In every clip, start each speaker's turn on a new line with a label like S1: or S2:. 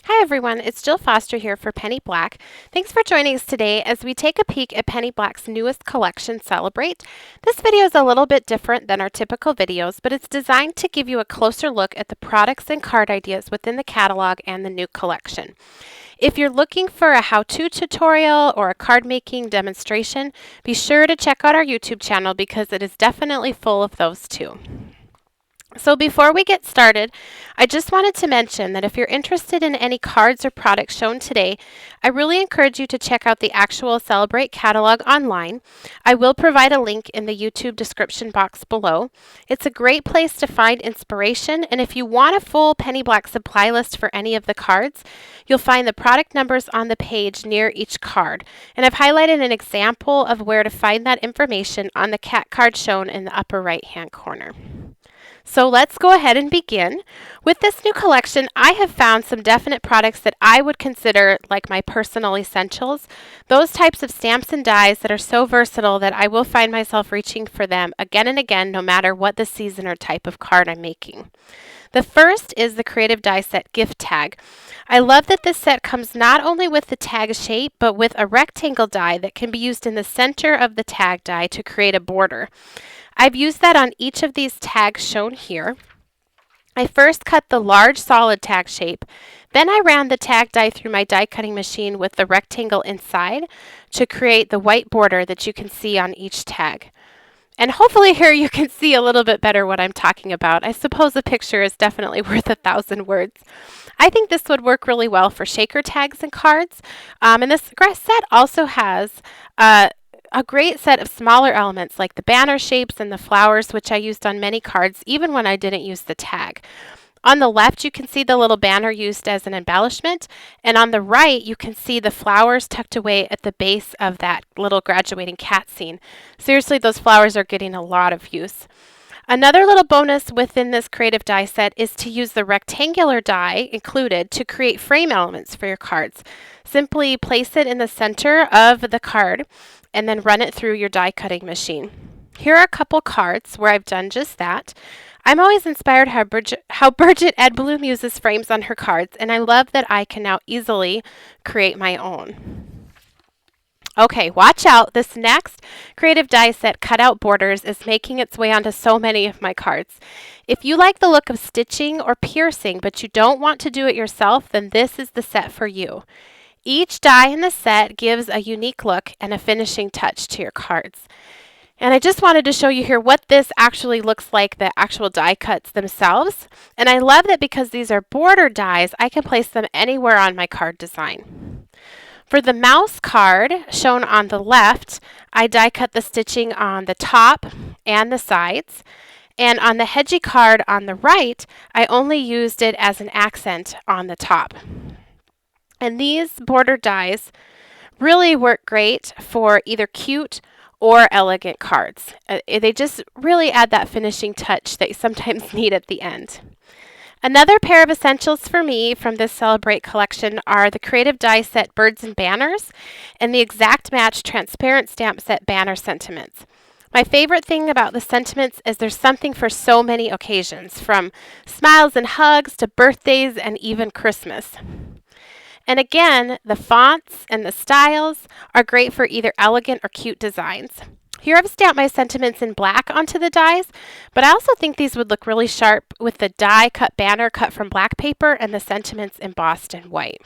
S1: Hi everyone, it's Jill Foster here for Penny Black. Thanks for joining us today as we take a peek at Penny Black's newest collection, Celebrate. This video is a little bit different than our typical videos, but it's designed to give you a closer look at the products and card ideas within the catalog and the new collection. If you're looking for a how-to tutorial or a card making demonstration, be sure to check out our YouTube channel because it is definitely full of those too. So before we get started, I just wanted to mention that if you're interested in any cards or products shown today, I really encourage you to check out the actual Celebrate catalog online. I will provide a link in the YouTube description box below. It's a great place to find inspiration, and if you want a full Penny Black supply list for any of the cards, you'll find the product numbers on the page near each card. And I've highlighted an example of where to find that information on the cat card shown in the upper right-hand corner. So let's go ahead and begin. With this new collection, I have found some definite products that I would consider like my personal essentials. Those types of stamps and dies that are so versatile that I will find myself reaching for them again and again no matter what the season or type of card I'm making. The first is the Creative Die Set Gift Tag. I love that this set comes not only with the tag shape, but with a rectangle die that can be used in the center of the tag die to create a border. I've used that on each of these tags shown here. I first cut the large solid tag shape, then I ran the tag die through my die cutting machine with the rectangle inside to create the white border that you can see on each tag. And hopefully here you can see a little bit better what I'm talking about. I suppose a picture is definitely worth 1,000 words. I think this would work really well for shaker tags and cards. And this set also has a great set of smaller elements like the banner shapes and the flowers, which I used on many cards even when I didn't use the tag. On the left, you can see the little banner used as an embellishment, and on the right, you can see the flowers tucked away at the base of that little graduating cat scene. Seriously, those flowers are getting a lot of use. Another little bonus within this creative die set is to use the rectangular die included to create frame elements for your cards. Simply place it in the center of the card and then run it through your die cutting machine. Here are a couple cards where I've done just that. I'm always inspired how Bridget Edblum uses frames on her cards, and I love that I can now easily create my own. Okay, watch out. This next creative die set cutout borders is making its way onto so many of my cards. If you like the look of stitching or piercing, but you don't want to do it yourself, then this is the set for you. Each die in the set gives a unique look and a finishing touch to your cards. And I just wanted to show you here what this actually looks like, the actual die cuts themselves. And I love that because these are border dies, I can place them anywhere on my card design. For the mouse card shown on the left, I die cut the stitching on the top and the sides. And on the Hedgie card on the right, I only used it as an accent on the top. And these border dies really work great for either cute or elegant cards. They just really add that finishing touch that you sometimes need at the end. Another pair of essentials for me from this Celebrate collection are the Creative Die Set Birds and Banners and the Exact Match Transparent Stamp Set Banner Sentiments. My favorite thing about the sentiments is there's something for so many occasions, from smiles and hugs to birthdays and even Christmas. And again, the fonts and the styles are great for either elegant or cute designs. Here I've stamped my sentiments in black onto the dies, but I also think these would look really sharp with the die cut banner cut from black paper and the sentiments embossed in white.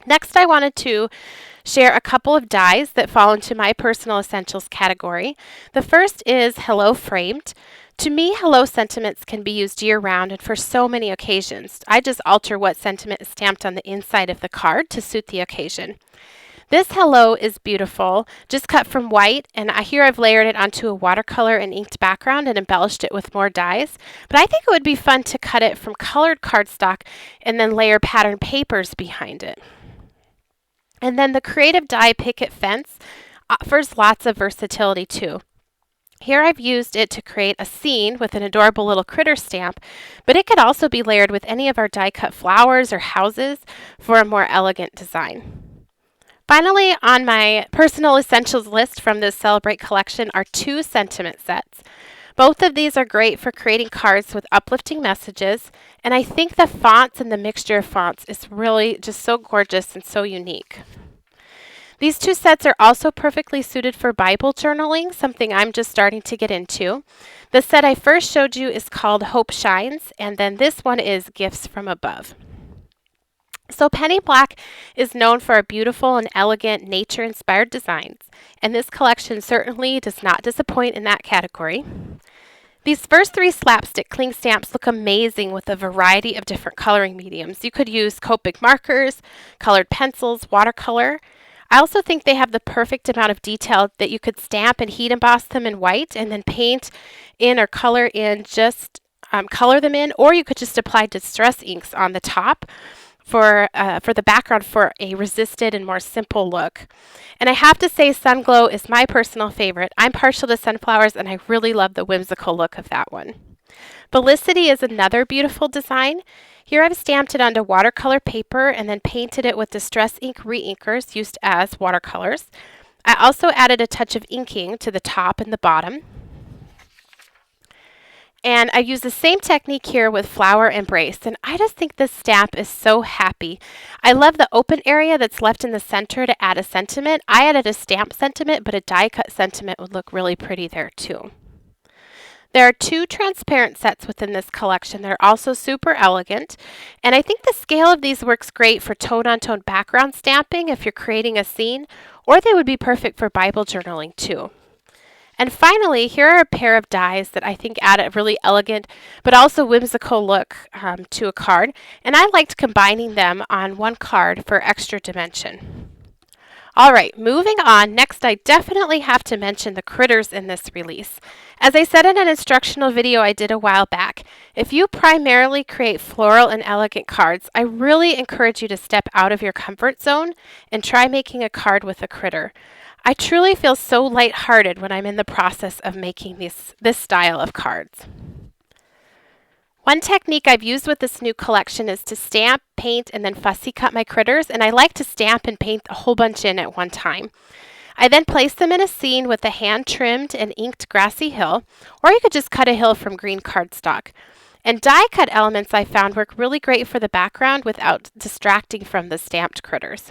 S1: Next, I wanted to share a couple of dies that fall into my personal essentials category. The first is Hello Framed. To me, hello sentiments can be used year-round and for so many occasions. I just alter what sentiment is stamped on the inside of the card to suit the occasion. This hello is beautiful, just cut from white, and here I've layered it onto a watercolor and inked background and embellished it with more dies. But I think it would be fun to cut it from colored cardstock and then layer pattern papers behind it. And then the Creative Die Picket Fence offers lots of versatility too. Here I've used it to create a scene with an adorable little critter stamp, but it could also be layered with any of our die cut flowers or houses for a more elegant design. Finally, on my personal essentials list from this Celebrate collection are two sentiment sets. Both of these are great for creating cards with uplifting messages, and I think the fonts and the mixture of fonts is really just so gorgeous and so unique. These two sets are also perfectly suited for Bible journaling, something I'm just starting to get into. The set I first showed you is called Hope Shines, and then this one is Gifts from Above. So Penny Black is known for our beautiful and elegant nature-inspired designs, and this collection certainly does not disappoint in that category. These first three slapstick cling stamps look amazing with a variety of different coloring mediums. You could use Copic markers, colored pencils, watercolor. I also think they have the perfect amount of detail that you could stamp and heat emboss them in white and then paint in or color in, color them in, or you could just apply distress inks on the top for the background for a resisted and more simple look. And I have to say Sunglow is my personal favorite. I'm partial to sunflowers and I really love the whimsical look of that one. Felicity is another beautiful design. Here I've stamped it onto watercolor paper and then painted it with Distress Ink re-inkers used as watercolors. I also added a touch of inking to the top and the bottom. And I use the same technique here with Flower Embrace, and I just think this stamp is so happy. I love the open area that's left in the center to add a sentiment. I added a stamp sentiment, but a die cut sentiment would look really pretty there too. There are two transparent sets within this collection. They're also super elegant, and I think the scale of these works great for tone-on-tone background stamping if you're creating a scene, or they would be perfect for Bible journaling too. And finally, here are a pair of dies that I think add a really elegant but also whimsical look to a card, and I liked combining them on one card for extra dimension. All right, moving on. Next, I definitely have to mention the critters in this release. As I said in an instructional video I did a while back, if you primarily create floral and elegant cards, I really encourage you to step out of your comfort zone and try making a card with a critter. I truly feel so lighthearted when I'm in the process of making this style of cards. One technique I've used with this new collection is to stamp, paint, and then fussy cut my critters, and I like to stamp and paint a whole bunch in at one time. I then place them in a scene with a hand-trimmed and inked grassy hill, or you could just cut a hill from green cardstock. And die-cut elements I found work really great for the background without distracting from the stamped critters.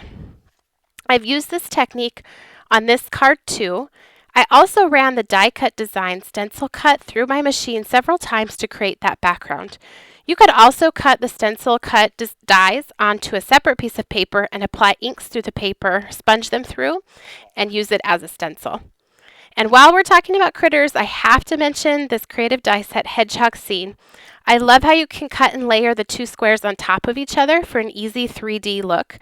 S1: I've used this technique on this card too. I also ran the die-cut design stencil cut through my machine several times to create that background. You could also cut the stencil cut dies onto a separate piece of paper and apply inks through the paper, sponge them through, and use it as a stencil. And while we're talking about critters, I have to mention this Creative Die Set hedgehog scene. I love how you can cut and layer the two squares on top of each other for an easy 3D look.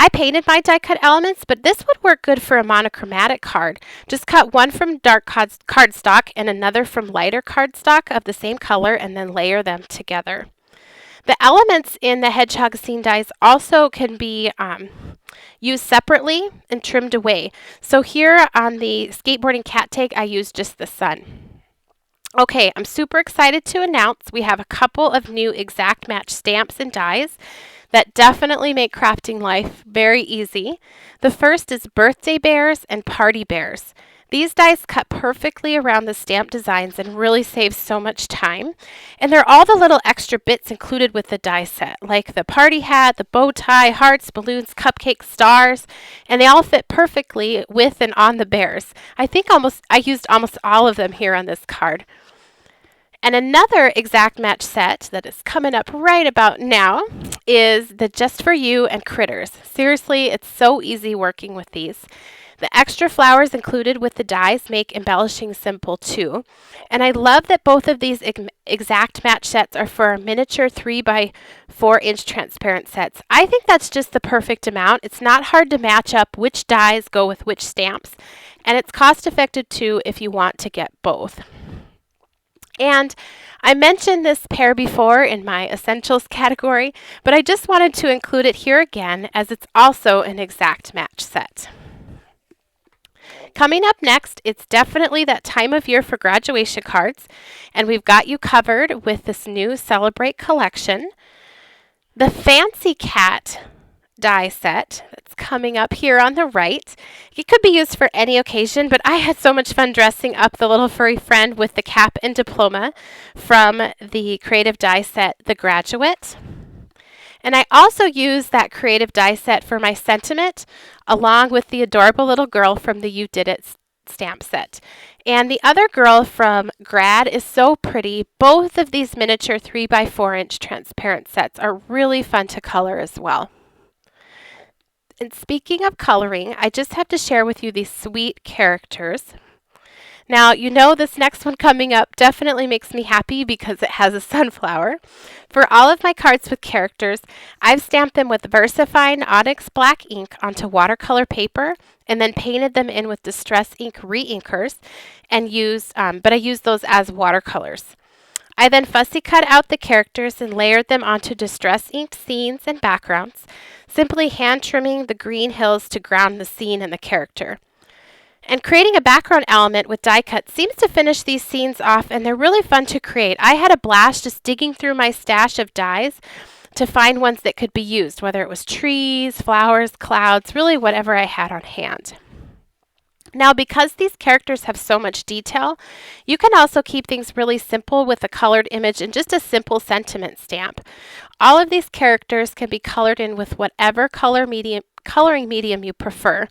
S1: I painted my die cut elements, but this would work good for a monochromatic card. Just cut one from dark cardstock and another from lighter cardstock of the same color and then layer them together. The elements in the hedgehog scene dies also can be used separately and trimmed away. So here on the skateboarding cat tag, I used just the sun. Okay, I'm super excited to announce we have a couple of new exact match stamps and dies that definitely make crafting life very easy. The first is Birthday Bears and Party Bears. These dies cut perfectly around the stamp designs and really save so much time. And they're all the little extra bits included with the die set, like the party hat, the bow tie, hearts, balloons, cupcakes, stars, and they all fit perfectly with and on the bears. I think I used almost all of them here on this card. And another exact match set that is coming up right about now is the Just For You and Critters. Seriously, it's so easy working with these. The extra flowers included with the dies make embellishing simple too. And I love that both of these exact match sets are for miniature 3x4" transparent sets. I think that's just the perfect amount. It's not hard to match up which dies go with which stamps. And it's cost effective too if you want to get both. And I mentioned this pair before in my essentials category, but I just wanted to include it here again as it's also an exact match set. Coming up next, it's definitely that time of year for graduation cards, and we've got you covered with this new Celebrate collection. The Fancy Cat die set that's coming up here on the right. It could be used for any occasion, but I had so much fun dressing up the little furry friend with the cap and diploma from the creative die set, The Graduate. And I also used that creative die set for my sentiment, along with the adorable little girl from the You Did It stamp set. And the other girl from Grad is so pretty. Both of these miniature 3x4-inch transparent sets are really fun to color as well. And speaking of coloring, I just have to share with you these sweet characters. Now, you know this next one coming up definitely makes me happy because it has a sunflower. For all of my cards with characters, I've stamped them with VersaFine Onyx Black ink onto watercolor paper and then painted them in with Distress Ink re-inkers and I used those as watercolors. I then fussy cut out the characters and layered them onto distress inked scenes and backgrounds, simply hand trimming the green hills to ground the scene and the character. And creating a background element with die cut seems to finish these scenes off, and they're really fun to create. I had a blast just digging through my stash of dies to find ones that could be used, whether it was trees, flowers, clouds, really whatever I had on hand. Now, because these characters have so much detail, you can also keep things really simple with a colored image and just a simple sentiment stamp. All of these characters can be colored in with whatever coloring medium you prefer.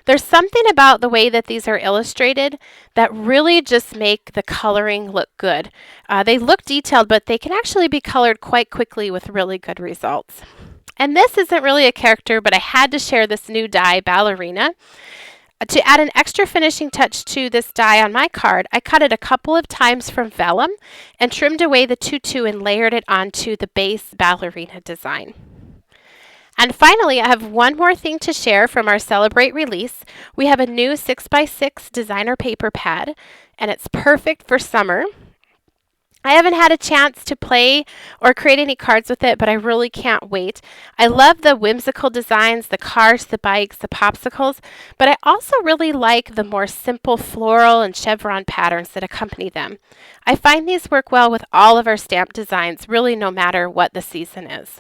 S1: There's something about the way that these are illustrated that really just make the coloring look good. They look detailed, but they can actually be colored quite quickly with really good results. And this isn't really a character, but I had to share this new die, Ballerina. To add an extra finishing touch to this die on my card, I cut it a couple of times from vellum and trimmed away the tutu and layered it onto the base ballerina design. And finally, I have one more thing to share from our Celebrate release. We have a new 6x6 designer paper pad, and it's perfect for summer. I haven't had a chance to play or create any cards with it, but I really can't wait. I love the whimsical designs, the cars, the bikes, the popsicles, but I also really like the more simple floral and chevron patterns that accompany them. I find these work well with all of our stamp designs, really no matter what the season is.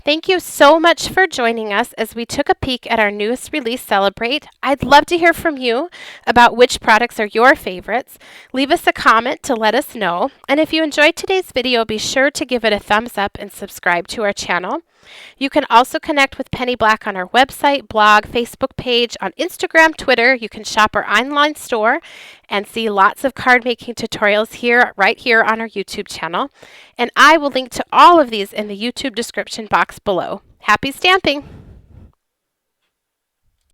S1: Thank you so much for joining us as we took a peek at our newest release, Celebrate. I'd love to hear from you about which products are your favorites. Leave us a comment to let us know. And if you enjoyed today's video, be sure to give it a thumbs up and subscribe to our channel. You can also connect with Penny Black on our website, blog, Facebook page, on Instagram, Twitter. You can shop our online store and see lots of card making tutorials right here on our YouTube channel. And I will link to all of these in the YouTube description box below. Happy stamping!